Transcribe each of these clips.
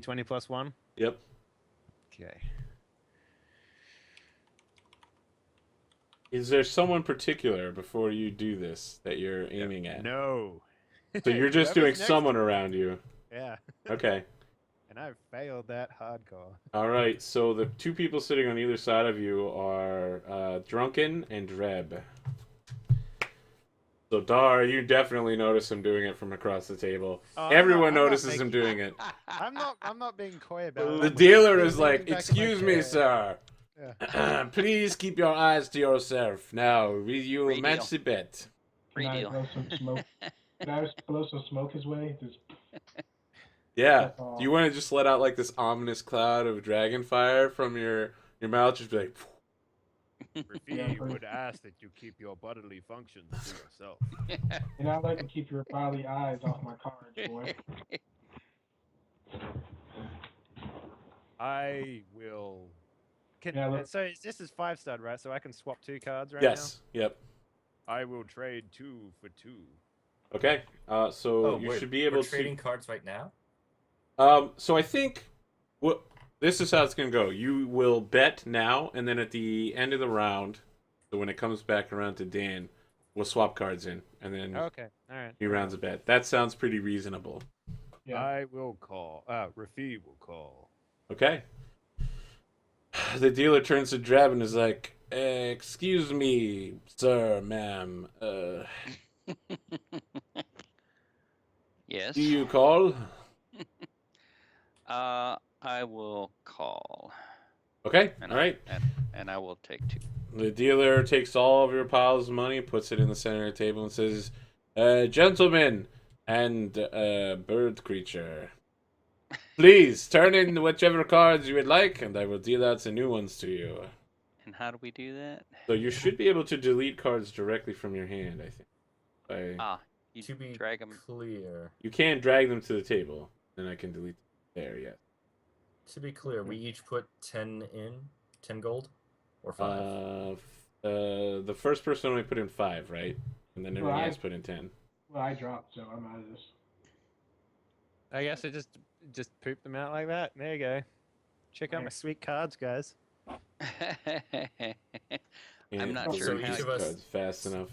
D20 plus 1? Yep. Okay. Is there someone particular before you do this that you're aiming at? No. So you're just doing Whoever's next someone to me. around you. Yeah. Okay. And I failed that hardcore. All right. So the two people sitting on either side of you are Drunken and Dreb. So Dar, you definitely notice him doing it from across the table. Oh, Everyone I'm not notices him doing it. I'm not being coy about it. The I'm dealer leaning is like, back in my "Excuse me, chair. sir. Yeah. Please keep your eyes to yourself. Now, will you Free match deal. the bet?" Free Can I deal. blow some smoke? Can I blow some smoke his way? Just Yeah. that's all. Do you want to just let out like this ominous cloud of dragon fire from your mouth? Just be like, Rafie would ask that you keep your bodily functions to yourself. And I like to keep your bodily eyes off my cards, boy. I will. Yeah, look. So this is 5-star, right? So I can swap 2 cards right yes. Yep. now? I will trade 2 for 2. Okay. So you wait, should be able we're to. trading cards right now. So I think what this is how it's gonna go. You will bet now, and then at the end of the round, so when it comes back around to Dan, we'll swap cards in, and then Okay, all right. new rounds of bet. That sounds pretty reasonable. Yeah. I will call. Rafie will call. Okay. The dealer turns to Drab and is like, "Excuse me, sir, ma'am. Yes. Do you call?" I will call. Okay. And All right. and I will take 2. The dealer takes all of your piles of money, puts it in the center of the table, and says, "Gentlemen and bird creature, please turn in whichever cards you would like, and I will deal out some new ones to you." And how do we do that? So you should be able to delete cards directly from your hand, I think. You To be drag them. clear, You can drag them to the table, and I can delete them there, yes. to be clear, we each put 10 in, 10 gold, or 5. The first person only put in 5, right? And then everyone Right. else put in 10. Well, I dropped, so I'm out of this. I guess I just poop them out like that. There you go. Check out my sweet cards, guys. I'm not Can't sure delete how these each of us- cards fast enough.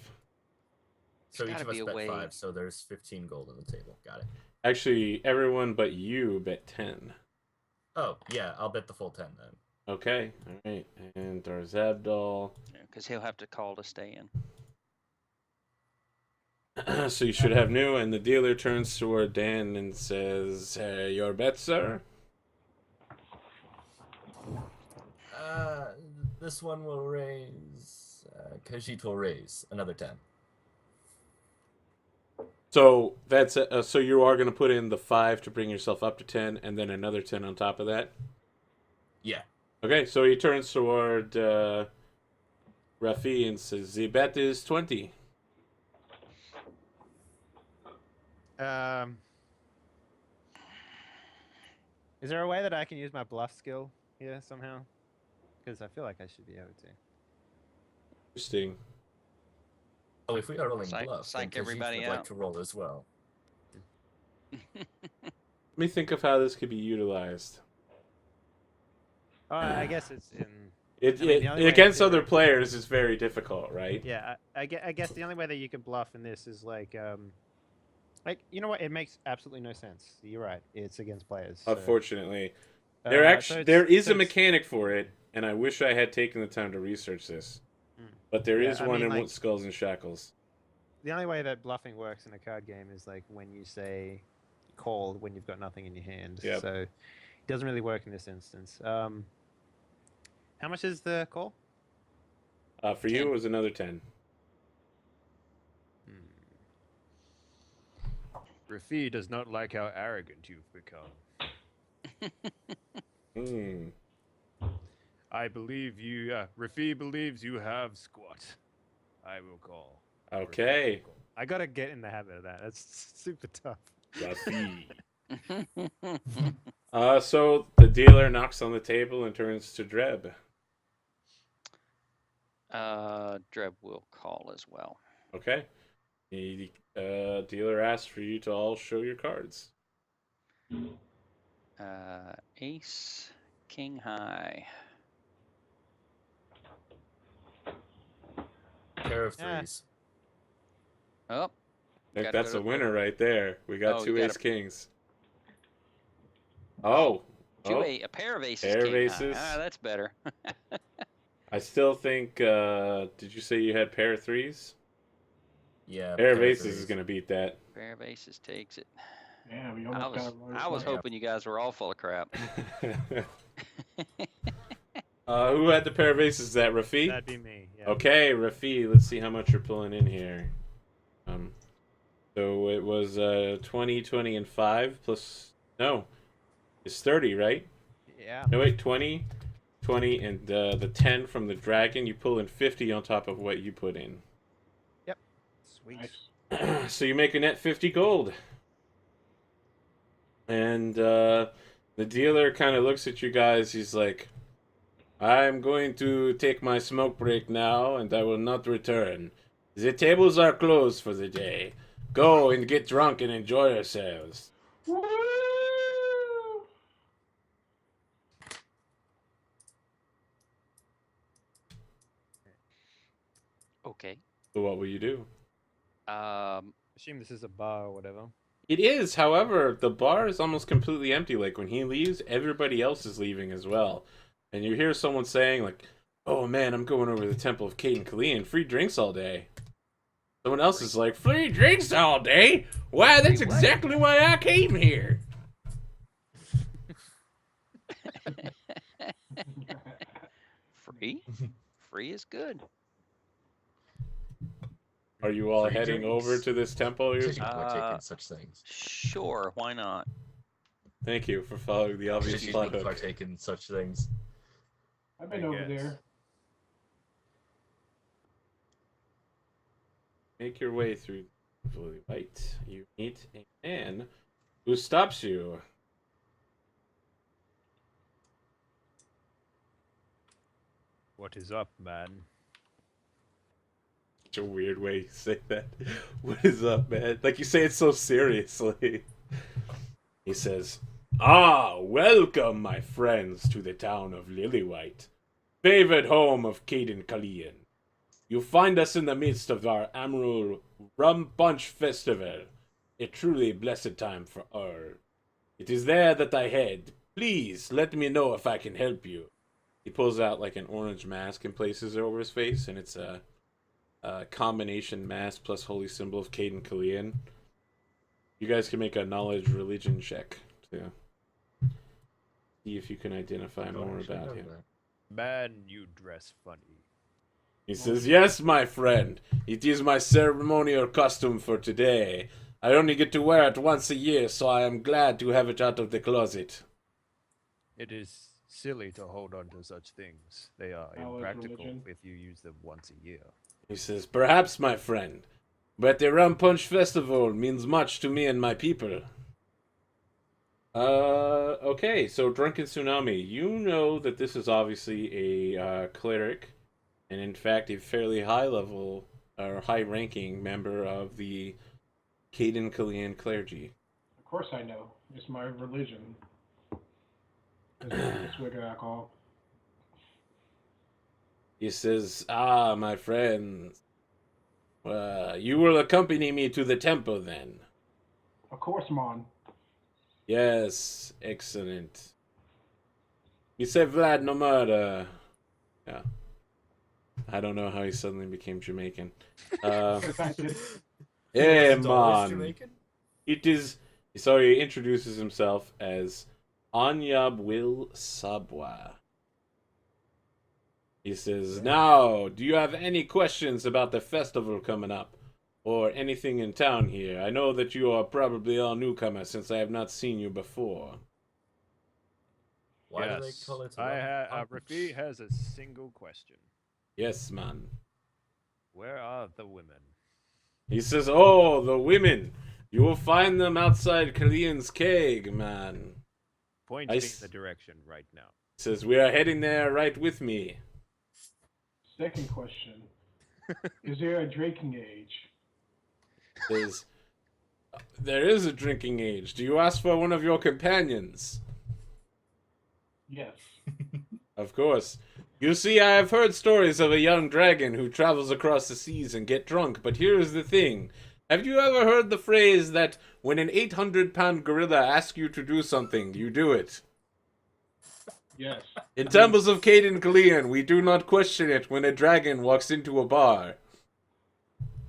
So each gotta of us be a bet way. 5, so there's 15 gold on the table. Got it. Actually, everyone but you bet 10. Oh, yeah, I'll bet the full 10 then. Okay, all right. And Darzabdal. Because he'll have to call to stay in. So you should have new, and the dealer turns toward Dan and says, "Your bet, sir?" This one will raise... Khajiit will raise another 10. So that's so you are going to put in the 5 to bring yourself up to 10, and then another 10 on top of that. Yeah. Okay, so he turns toward Rafi and says, "The bet is 20." Is there a way that I can use my bluff skill here somehow? Because I feel like I should be able to. Interesting. Oh, if we are rolling Psych- bluff, then psych Khajiit everybody would like out. to roll as well. Let me think of how this could be utilized. Oh, I guess it's in. It, I mean, the only way against to- other players is very difficult, right? Yeah, I guess the only way that you can bluff in this is like you know what? It makes absolutely no sense. You're right. It's against players. So, Unfortunately, so there it's- is so a it's- mechanic for it, and I wish I had taken the time to research this. But there is Yeah, I one mean, in like- Skulls and Shackles. The only way that bluffing works in a card game is like when you say call when you've got nothing in your hand. Yep. So it doesn't really work in this instance. How much is the call? For you, 10. it was another 10. Rafi does not like how arrogant you've become. Hmm. I believe you. Rafi believes you have squat. I will call. Okay. I gotta get in the habit of that. That's super tough. Rafi. So the dealer knocks on the table and turns to Dreb. Dreb will call as well. Okay. The dealer asks for you to all show your cards. Ace, king high. Pair of Yeah. threes. Oh, I think gotta that's go a to- winner right there. We got Oh, two you ace gotta- kings. Oh. a pair of aces, Pair of king aces. high. Ah, that's better. I still think, did you say you had pair of threes? Yeah. Pair of pair of aces is threes. going to beat that. Pair of aces takes it. Yeah, we I almost got was it right. I was Yeah. hoping you guys were all full of crap. Who had the pair of aces? Is that Rafi? That'd be me. Yeah. Okay, Rafi, let's see how much you're pulling in here. So it was 20, 20, and 5 plus... No, it's 30, right? Yeah. No, wait, 20, 20, and the 10 from the dragon. You pull in 50 on top of what you put in. Sweet. Nice. So you make a net 50 gold. And the dealer kind of looks at you guys. He's like, I'm going to take my smoke break now, and I will not return. The tables are closed for the day. Go and get drunk and enjoy yourselves. Woo! Okay. So what will you do? Assume this is a bar or whatever. It is, however, the bar is almost completely empty. Like, when he leaves, everybody else is leaving as well. And you hear someone saying, like, oh man, I'm going over to the Temple of Kate and Kalian. Free drinks all day. Someone else is like, free drinks all day? Why, that's Free what? exactly why I came here. Free? Free is good. Are you all Free heading drinks. over to this temple? Should you partake Uh, in such things? Sure, why not? Thank you for following the obvious Should you plot hook. partake in such things? I've been I over guess. there. Make your way through Fully White. You meet a man who stops you. What is up, man? Such a weird way to say that. What is up, man? Like, you say it so seriously. He says, ah, welcome, my friends, to the town of Lilywhite, favored home of Caden Kalian. You find us in the midst of our annual Rum Punch Festival, a truly blessed time for all. It is there that I head. Please, let me know if I can help you. He pulls out, like, an orange mask and places it over his face, and it's a combination mask plus holy symbol of Caden Kalian. You guys can make a knowledge religion check to see if you can identify Don't more actually about know him. that. Man, you dress funny. He says, yes, my friend. It is my ceremonial custom for today. I only get to wear it once a year, so I am glad to have it out of the closet. It is silly to hold on to such things. They are Knowledge impractical religion. if you use them once a year. He says, perhaps, my friend, but the Rum Punch Festival means much to me and my people. Okay, so Drunken Tsunami, you know that this is obviously a cleric, and in fact a fairly high level, or high ranking member of the Caden Kalian clergy. Of course I know. It's my religion. It's wicked alcohol. He says, ah, my friends, you will accompany me to the temple then. Of course, Mon. Yes, excellent. He said Vlad no matter. Yeah. I don't know how he suddenly became Jamaican. Hey, Wasn't always man. Jamaican? It is. So he introduces himself as Anyab Will Sabwa. He says, now, do you have any questions about the festival coming up? Or anything in town here? I know that you are probably all newcomers since I have not seen you before. Why do they yes, call it Rafi has a single question. Yes, man. Where are the women? He says, oh, the women. You will find them outside Kalian's keg, man. Point I me s- in the direction right now. He says, we are heading there right with me. Second question. Is there a drinking age? Says, there is a drinking age. Do you ask for one of your companions? Yes. Of course. You see, I have heard stories of a young dragon who travels across the seas and get drunk, but here is the thing. Have you ever heard the phrase that when an 800-pound gorilla asks you to do something, you do it? Yes. In Temples of Caden Kalian, we do not question it when a dragon walks into a bar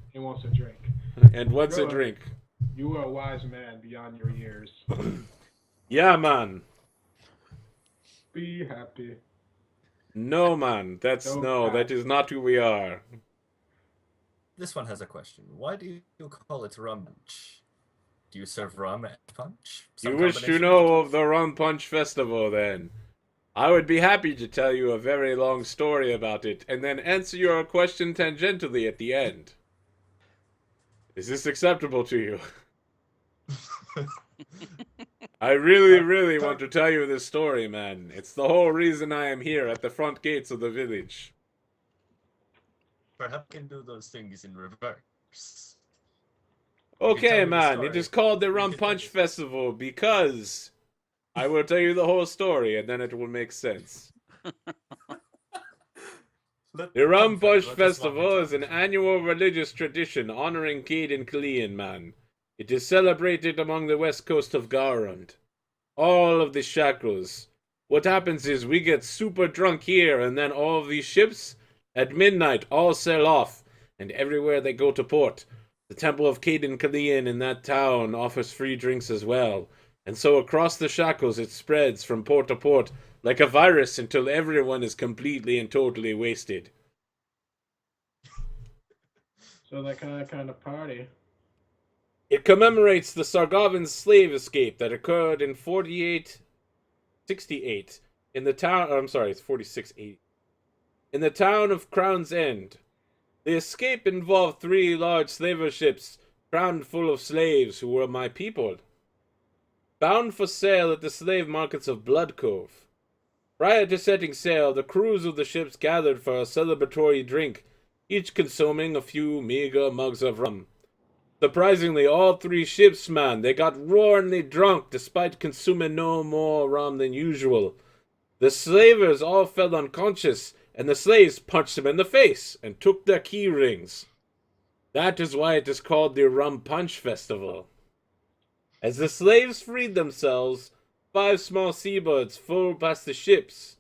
He wants a drink. and wants a Sure. drink. You are a wise man beyond your years. Yeah, man. Be happy. No, man. That is not who we are. This one has a question. Why do you call it rum punch? Do you serve rum and punch? You Some wish to combination know of of the Rum Punch Festival, then. I would be happy to tell you a very long story about it, and then answer your question tangentially at the end. Is this acceptable to you? I really want to tell you this story, man. It's the whole reason I am here at the front gates of the village. Perhaps we can do those things in reverse. Okay, tell me the man, story. it is called the You Rum can tell Punch me. Festival because I will tell you the whole story and then it will make sense. The Rum Punch Festival is an annual religious tradition honoring Cade and Clean, man. It is celebrated among the west coast of Garund. All of the shackles. What happens is we get super drunk here and then all of these ships at midnight all sail off and everywhere they go to port. The Temple of Caden Kalian in that town offers free drinks as well. And so across the shackles it spreads from port to port like a virus until everyone is completely and totally wasted. So that kind of party. It commemorates the Sargovan slave escape that occurred in 4868 in the town. I'm sorry, it's 4680. In the town of Crown's End. The escape involved 3 large slaver ships crammed full of slaves who were my people, bound for sale at the slave markets of Blood Cove. Prior to setting sail, the crews of the ships gathered for a celebratory drink, each consuming a few meager mugs of rum. Surprisingly, all 3 ships, man, they got roaringly drunk despite consuming no more rum than usual. The slavers all fell unconscious, and the slaves punched them in the face and took their key rings. That is why it is called the Rum Punch Festival. As the slaves freed themselves, 5 small seabirds flew past the ships.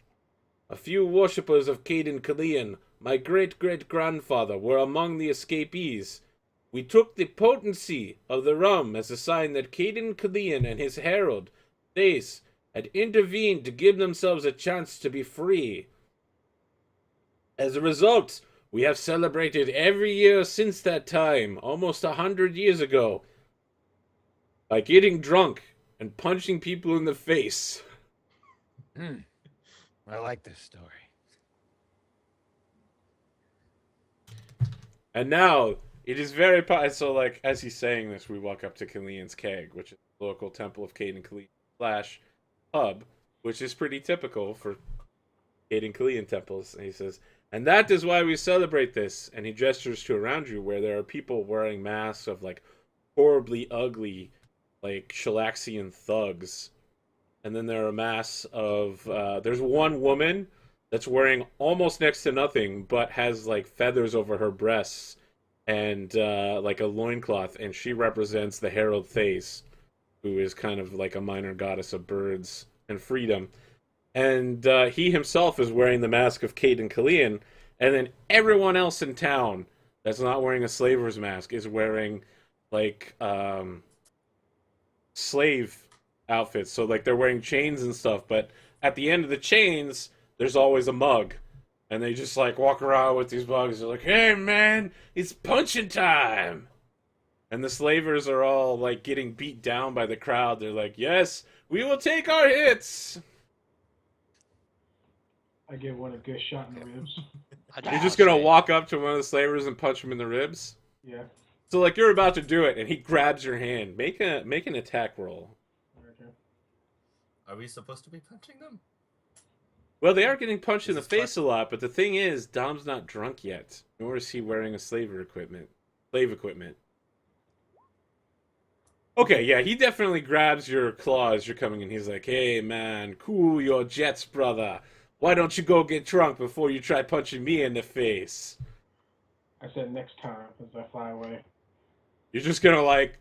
A few worshippers of Caden Kalian, my great-great-grandfather, were among the escapees. We took the potency of the rum as a sign that Caden Kalian and his herald, Thace, had intervened to give themselves a chance to be free. As a result, we have celebrated every year since that time, almost 100 years ago, by getting drunk and punching people in the face. I like this story. And now, it is very... So, like, as he's saying this, we walk up to Kalian's Keg, which is the local temple of Caden Kalian / hub, which is pretty typical for Caden Kalian temples. And he says, and that is why we celebrate this. And he gestures to around you where there are people wearing masks of, like, horribly ugly, like, Shalaxian thugs. And then there are masks of... there's one woman that's wearing almost next to nothing, but has, like, feathers over her breasts and, like, a loincloth, and she represents the Herald Thace, who is kind of like a minor goddess of birds and freedom. And he himself is wearing the mask of Caden Kalian, and then everyone else in town that's not wearing a slaver's mask is wearing, like, slave outfits. So, like, they're wearing chains and stuff, but at the end of the chains, there's always a mug. And they just, like, walk around with these mugs. They're like, hey, man, it's punching time. And the slavers are all, like, getting beat down by the crowd. They're like, yes, we will take our hits. I get one a good shot in the ribs. You're just going to walk up to one of the slavers and punch him in the ribs? Yeah. So, like, you're about to do it, and he grabs your hand. Make an attack roll. Okay. Are we supposed to be punching them? Well, they are getting punched in the This is face a lot, but the thing is, Dom's not drunk yet, nor is he wearing a slave equipment. Okay, yeah, he definitely grabs your claw as you're coming in. He's like, "Hey, man, cool your jets, brother. Why don't you go get drunk before you try punching me in the face?" I said next time as I fly away. You're just gonna like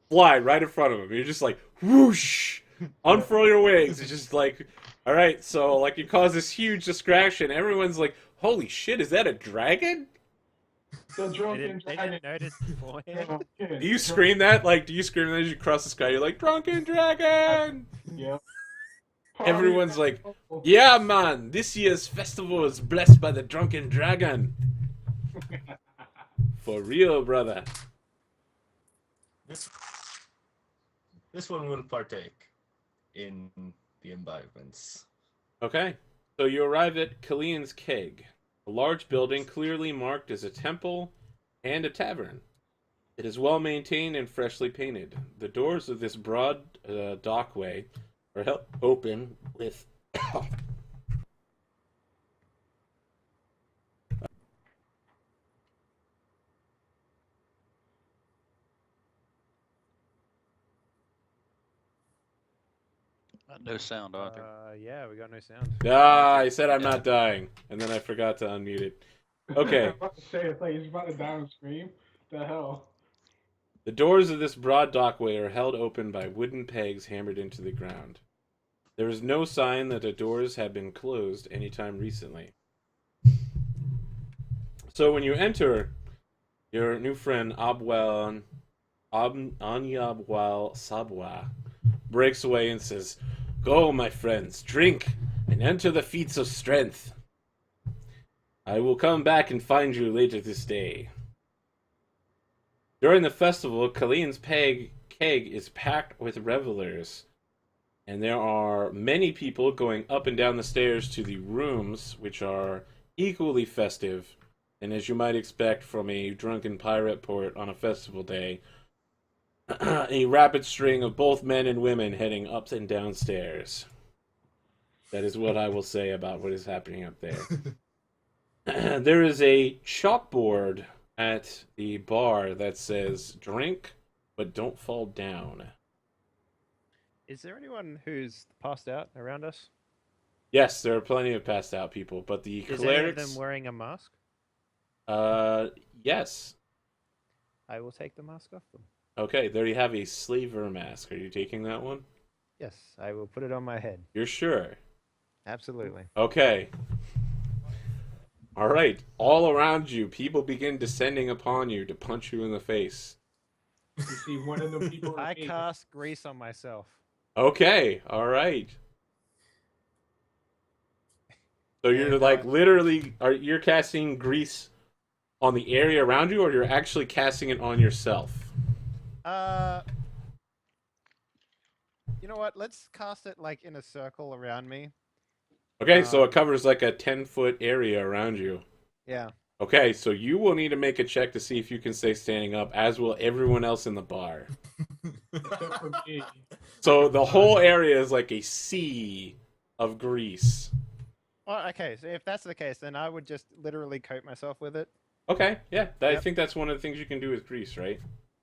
fly right in front of him. You're just like whoosh, unfurl your wings. It's just like, all right. So like you cause this huge distraction. Everyone's like, "Holy shit, is that a dragon?" The They drunken didn't dragon. notice beforehand. Do you scream that? Like, do you scream that as you cross the sky? You're like, "Drunken dragon!" Yep. Everyone's like, "Yeah, man, this year's festival is blessed by the drunken dragon." For real, brother. This this one will partake in the imbibements. Okay. So you arrive at Kalian's Keg, a large building clearly marked as a temple and a tavern. It is well maintained and freshly painted. The doors of this broad dockway are held open with No sound, Arthur. Yeah, we got no sound. I said I'm not dying, and then I forgot to unmute it. Okay. I'm about to say it's like he's about to die and scream. The hell? The doors of this broad dockway are held open by wooden pegs hammered into the ground. There is no sign that the doors have been closed anytime recently. So when you enter, your new friend Anyabwal Sabwa breaks away and says, "Go, my friends, drink and enter the feats of strength. I will come back and find you later this day." During the festival, Kalian's keg is packed with revelers, and there are many people going up and down the stairs to the rooms, which are equally festive, and as you might expect from a drunken pirate port on a festival day, a rapid string of both men and women heading up and down stairs. That is what I will say about what is happening up there. There is a chalkboard at the bar that says, "Drink, but don't fall down." Is there anyone who's passed out around us? Yes, there are plenty of passed out people, but the Is any of clerics... them wearing a mask? Yes. I will take the mask off them. Okay, there you have a slaver mask. Are you taking that one? Yes, I will put it on my head. You're sure? Absolutely. Okay. All right. All around you, people begin descending upon you to punch you in the face. You see one of the people. I cast grease on myself. Okay. All right. So you're And, like literally, you're casting grease on the area around you, or you're actually casting it on yourself? You know what? Let's cast it like in a circle around me. Okay, so it covers like a 10-foot area around you. Yeah. Okay, so you will need to make a check to see if you can stay standing up, as will everyone else in the bar. Except for me. So the whole area is like a sea of grease. Oh, okay. So if that's the case, then I would just literally coat myself with it. Okay, yeah, I Yep. think that's one of the things you can do with grease, right?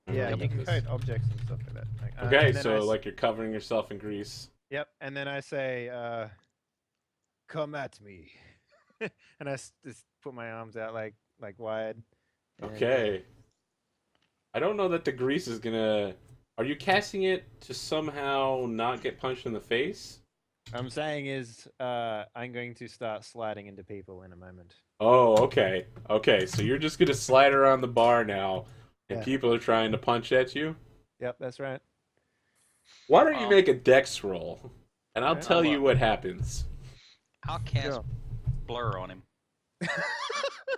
I don't Yeah, know you about can this. coat objects and stuff like that. Like, Okay, and then so I like you're covering yourself in grease. Yep, and then I say, "Come at me," and I just put my arms out like wide. and, Okay. I don't know that the grease is gonna... Are you casting it to somehow not get punched in the face? I'm saying is, I'm going to start sliding into people in a moment. Oh, okay. Okay, so you're just gonna slide around the bar now, and Yeah. people are trying to punch at you? Yep, that's right. Why don't you make a dex roll, and I'll Alright. tell you what happens. I'll cast Sure. blur on him.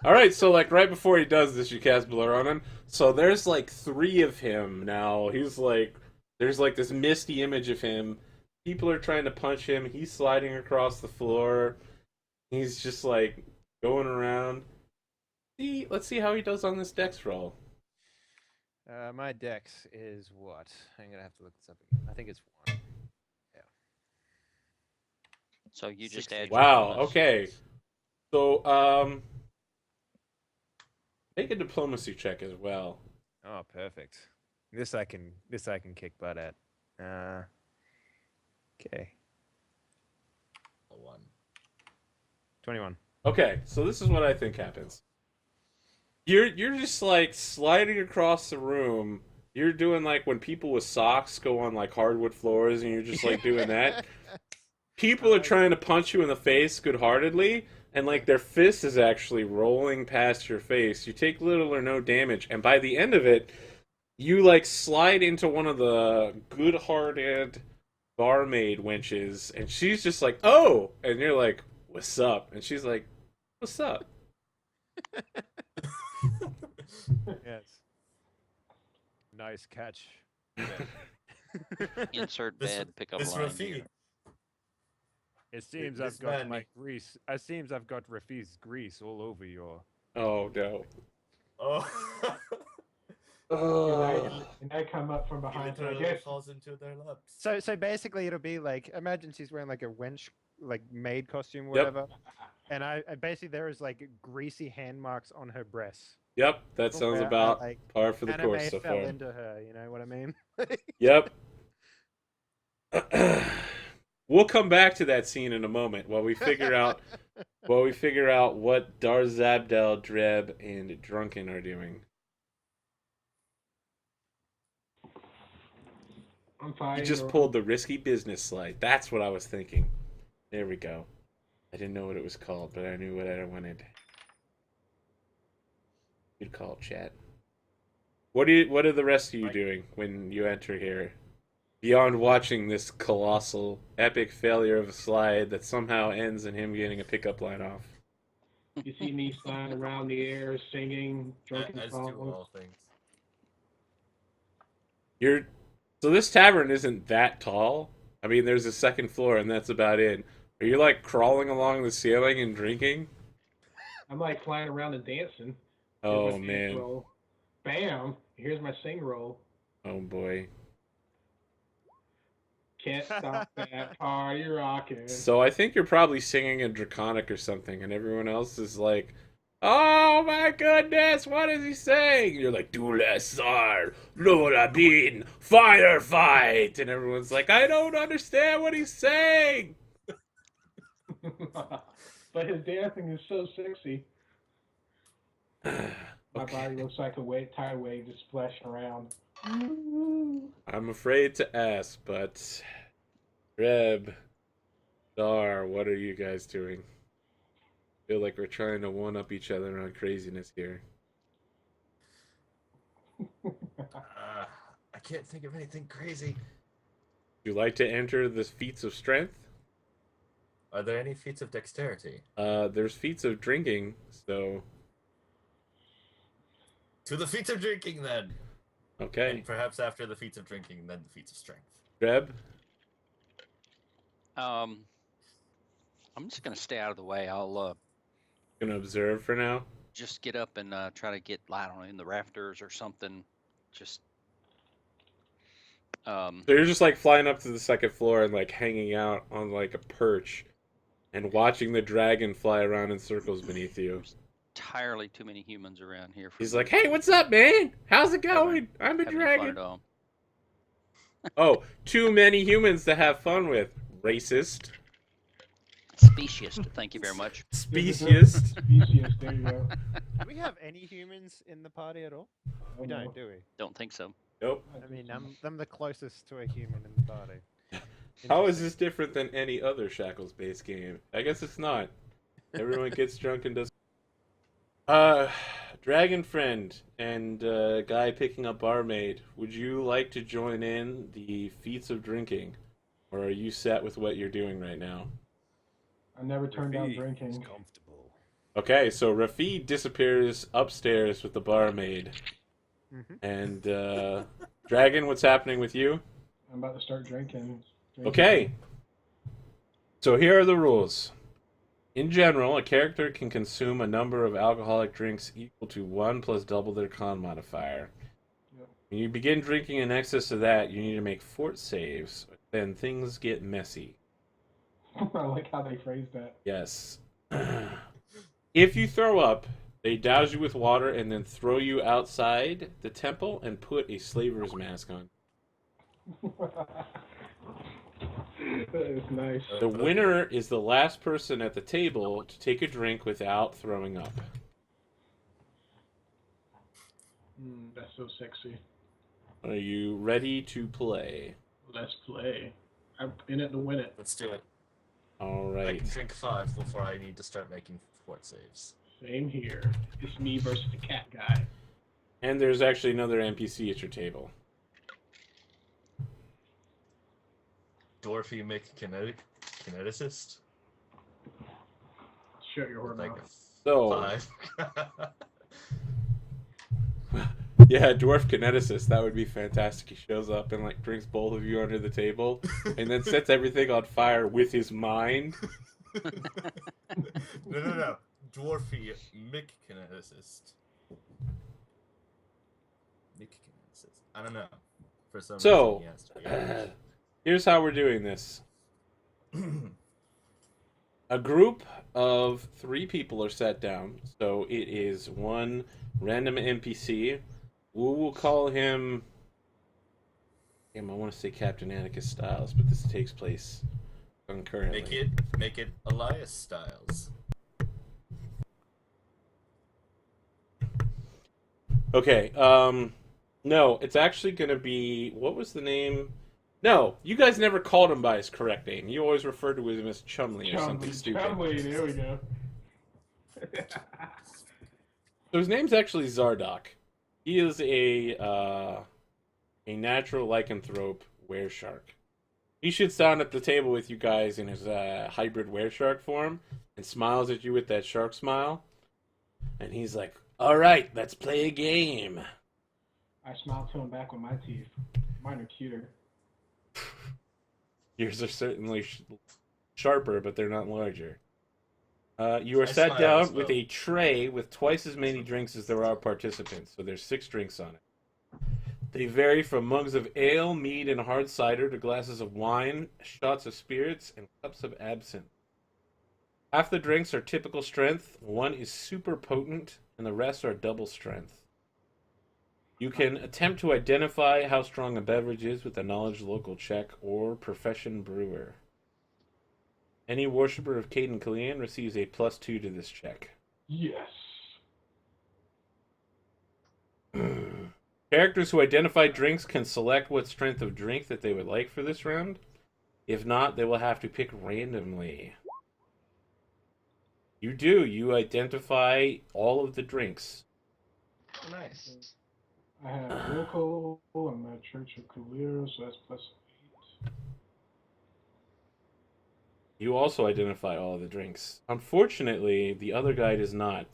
Alright, so like right before he does this, you cast blur on him. So there's like 3 of him now. He's like, there's like this misty image of him. People are trying to punch him. He's sliding across the floor. He's just like going around. Let's see how he does on this dex roll. My dex is what? I'm gonna have to look this up again. I think it's 1. So you just 16. add your Wow, bonus. okay. So, make a diplomacy check as well. Oh, perfect. This I can kick butt at. Okay. A 1. 21. Okay, so this is what I think happens. You're just like sliding across the room. You're doing like when people with socks go on like hardwood floors, and you're just like doing that. People are trying to punch you in the face good-heartedly, and like their fist is actually rolling past your face. You take little or no damage, and by the end of it, you like slide into one of the good-hearted barmaid wenches, and she's just like, "Oh," and you're like, "What's up?" And she's like, "What's up?" Yes. Nice catch. Insert This- bad pickup This line Rafi. here. It seems This I've got man- my grease. It seems I've got Rafi's grease all over your. Oh no. Oh. And I come up from He behind. So I literally guess falls into their laps. So basically, it'll be like, imagine she's wearing like a wench, like maid costume, or Yep. whatever. And I basically there is like greasy hand marks on her breasts. Yep, that sounds Where I, about like, par for the anime course so fell far. into her. You know what I mean? Yep. We'll come back to that scene in a moment while we figure out what Darzabdel, Dreb, and Drunken are doing. I'm fine. You just pulled the risky business slide. That's what I was thinking. There we go. I didn't know what it was called, but I knew what I wanted. Good call, chat. What are the rest of you doing when you enter here? Beyond watching this colossal, epic failure of a slide that somehow ends in him getting a pickup line off. You see me flying around the air, singing, drinking As do songs. all things. So this tavern isn't that tall. I mean, there's a second floor, and that's about it. Are you like crawling along the ceiling and drinking? I'm like flying around and dancing. Here's Oh my dance man. roll. Bam! Here's my sing roll. Oh boy. Can't stop that party rocking. So I think you're probably singing in Draconic or something, and everyone else is like, "Oh my goodness, what is he saying?" You're like, "Dulasar, Lola Bean, firefight," and everyone's like, "I don't understand what he's saying." But his dancing is so sexy. My body looks like a tide wave just splashing around. I'm afraid to ask, but Reb, Dar, what are you guys doing? Feel like we're trying to one up each other on craziness here. I can't think of anything crazy. Would you like to enter the feats of strength? Are there any feats of dexterity? There's feats of drinking, so To the feats of drinking, then. okay. And perhaps after the feats of drinking, then the feats of strength. Reb, I'm just gonna stay out of the way. I'll gonna observe for now. just get up and try to get, I don't know, in the rafters or something. Just So you're just like flying up to the second floor and like hanging out on like a perch and watching the dragon fly around in circles beneath you. entirely too many humans around here. For He's me like, "Hey, what's up, man? How's it going? I'm a having fun dragon." at all. Oh, too many humans to have fun with. Racist. Speciest. Thank you very much. Speciest. Specious, there you go. Do we have any humans in the party at all? We don't, do we? Don't think so. Nope. I mean, I'm the closest to a human in the party. How is this different than any other Shackles-based game? I guess it's not. Everyone gets drunk and does... Dragon Friend and guy picking up barmaid, would you like to join in the feats of drinking? Or are you set with what you're doing right now? I never turned down Rafi is drinking. comfortable. Okay, so Rafi disappears upstairs with the barmaid. Mhm. And, Dragon, what's happening with you? I'm about to start drinking. Okay. So here are the rules. In general, a character can consume a number of alcoholic drinks equal to 1 plus double their con modifier. Yep. When you begin drinking in excess of that, you need to make fort saves. Then things get messy. I like how they phrased that. Yes. If you throw up, They douse you with water and then throw you outside the temple and put a slaver's mask on. That is nice. The winner is the last person at the table to take a drink without throwing up. That's so sexy. Are you ready to play? Let's play. I'm in it to win it. Let's do it. All I right. can drink 5 before I need to start making fort saves. Same here. It's me versus the cat guy. And there's actually another NPC at your table. Dwarfy kineticist? Shut your whore Like mouth. So, 5. yeah, dwarf kineticist. That would be fantastic. He shows up and like drinks both of you under the table, and then sets everything on fire with his mind. No. Dwarfy kineticist. Kineticist. I don't know. For some So, reason, he has to be Irish. Here's how we're doing this. A group of 3 people are sat down. So it is one random NPC. We will call him... Damn, I want to say Captain Atticus Styles, but this takes place concurrently. Make it Elias Styles. Okay, no, it's actually going to be... What was the name? No, you guys never called him by his correct name. You always referred to him as Chumley or something stupid. Chumley, there we go. So his name's actually Zardoc. He is a natural lycanthrope wereshark. He sits down at the table with you guys in his hybrid wereshark form and smiles at you with that shark smile. And he's like, "All right, let's play a game." I smile to him back with my teeth. Mine are cuter. Yours are certainly sharper, but they're not larger. You are I sat smile down as well. with a tray with twice as many drinks as there are participants, so there's 6 drinks on it. They vary from mugs of ale, mead, and hard cider to glasses of wine, shots of spirits, and cups of absinthe. Half the drinks are typical strength, one is super potent, and the rest are double strength. You can attempt to identify how strong a beverage is with a knowledge local check or profession brewer. Any worshipper of Caden Killian receives a +2 to this check. Yes. Characters who identify drinks can select what strength of drink that they would like for this round. If not, they will have to pick randomly. You identify all of the drinks. Nice. I have local. I'm at Church of Kalira, so that's +8. You also identify all of the drinks. Unfortunately, the other guy does not.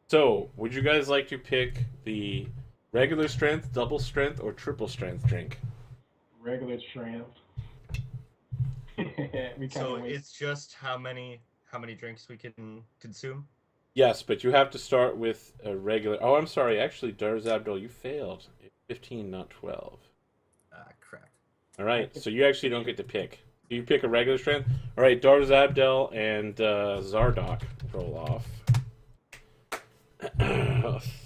So, would you guys like to pick the regular strength, double strength, or triple strength drink? Regular strength. We So kinda it's just how many drinks we can consume? Yes, but you have to start with a regular... Oh, I'm sorry. Actually, Darz Abdul, you failed. 15, not 12. Ah, crap. All right, so you actually don't get to pick. Do you pick a regular strength? All right, Darz Abdel and Zardoc roll off.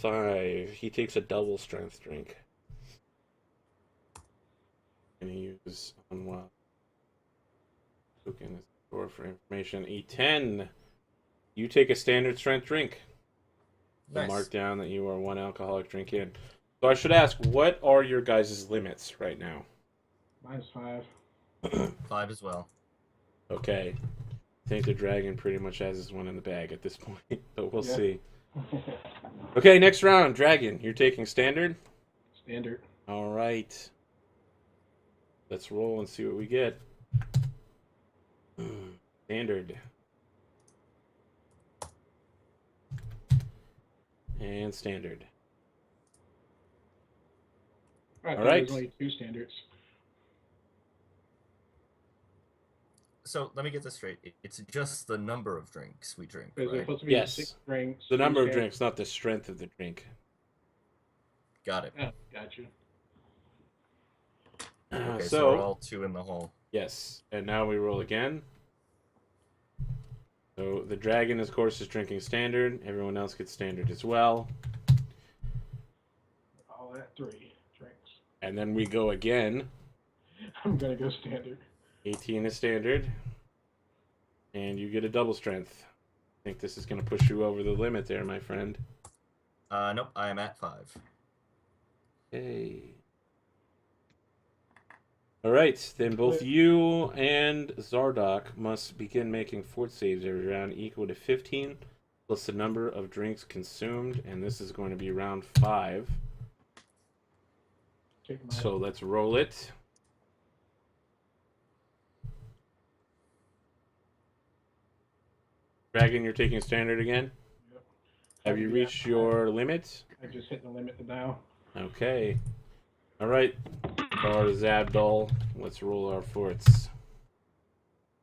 5. He takes a double strength drink. And he uses unwild token as a store for information. A 10. You take a standard strength drink. Nice. Mark down that you are 1 alcoholic drink in. So I should ask, what are your guys' limits right now? Mine's 5. 5 as well. Okay. I think the dragon pretty much has his one in the bag at this point, but we'll Yeah. see. Okay, next round, dragon. You're taking standard? Standard. All right. Let's roll and see what we get. Standard. And standard. I thought right. There's only 2 standards. So let me get this straight. It's just the number of drinks we drink, Is it right? supposed to be Yes. 6 drinks? The number of 2 drinks, not the strength of the drink. Got it. standards? Oh, got you. Okay, so, Uh, so we're all 2 in the hole. yes. And now we roll again. So the dragon, of course, is drinking standard. Everyone else gets standard as well. All at 3 drinks. And then we go again. I'm gonna go standard. 18 is standard. And you get a double strength. I think this is going to push you over the limit there, my friend. Nope, I am at 5. Okay. All right, then both you and Zardock must begin making fort saves every round equal to 15 plus the number of drinks consumed, and this is going to be round 5. So let's roll it. Dragon, you're taking standard again? Yep. Have you reached your limit? I just hit the limit now. Okay. All right. Zabdol. Let's roll our forts.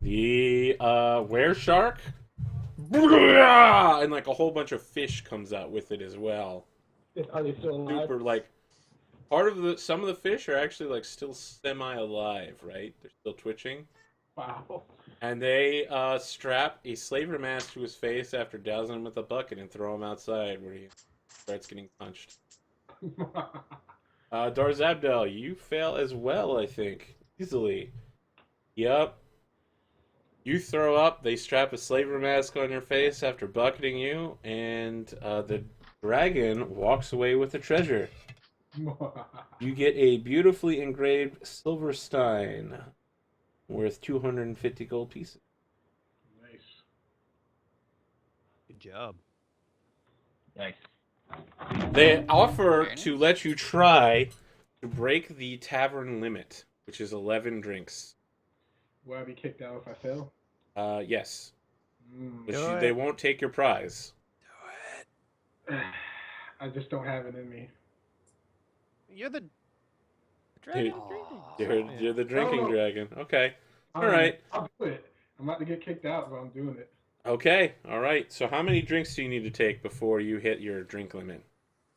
The were shark, and like a whole bunch of fish comes out with it as well. Are they still alive? Super like part of some of the fish are actually like still semi-alive, right? They're still twitching. Wow. And they strap a slaver mask to his face after dousing him with a bucket and throw him outside where he starts getting punched. Darzabdel, you fail as well, I think. Easily. Yep. You throw up, they strap a slaver mask on your face after bucketing you, and the dragon walks away with the treasure. You get a beautifully engraved silver stein worth 250 gold pieces. Nice. Good job. Nice. They offer Very to nice. let you try to break the tavern limit, which is 11 drinks. Will I be kicked out if I fail? Yes. But Do they it. won't take your prize. Do it. I just don't have it in me. You're the dragon. You're the drinking No. dragon. Okay. All right. I'll do it. I'm about to get kicked out, but I'm doing it. Okay. All right. So how many drinks do you need to take before you hit your drink limit?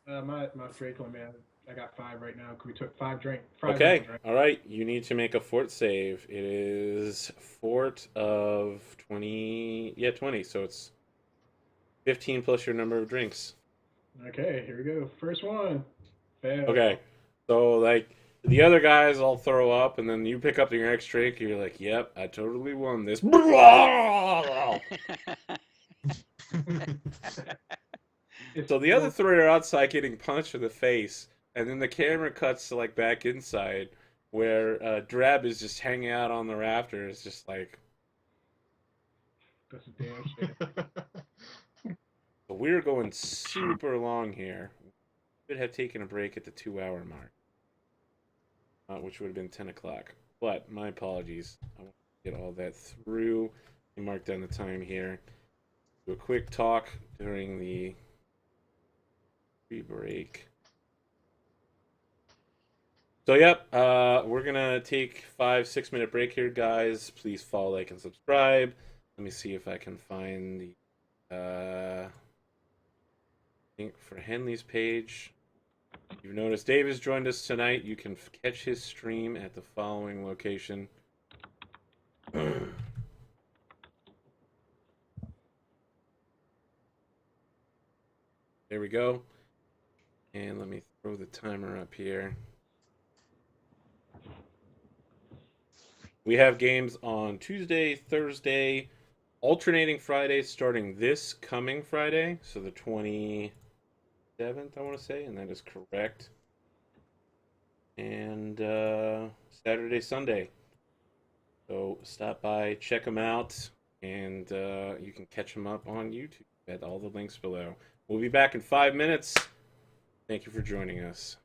My drink limit, I got 5 right now. Cause we took 5 drinks. Okay. All right. You need to make a fort save. It is fort of 20. Yeah, 20. So it's 15 plus your number of drinks. Okay, here we go. First one. Fail. Okay. So, like, the other guys all throw up, and then you pick up your next drink, and you're like, yep, I totally won this. So the other 3 are outside getting punched in the face, and then the camera cuts to, like, back inside, where Drab is just hanging out on the rafters, just like... That's a damn shame. So we're going super long here. We could have taken a break at the 2-hour mark, which would have been 10 o'clock. But my apologies. I want to get all that through and mark down the time here. Do a quick talk during the pre-break. So, yep, we're going to take 5-6 minute break here, guys. Please follow, like, and subscribe. Let me see if I can find the link for Henley's page. You've noticed Dave has joined us tonight. You can catch his stream at the following location. There we go. And let me throw the timer up here. We have games on Tuesday, Thursday, alternating Fridays starting this coming Friday. So the 27th, I want to say, and that is correct. And Saturday, Sunday. So stop by, check them out, and you can catch them up on YouTube at all the links below. We'll be back in 5 minutes. Thank you for joining us.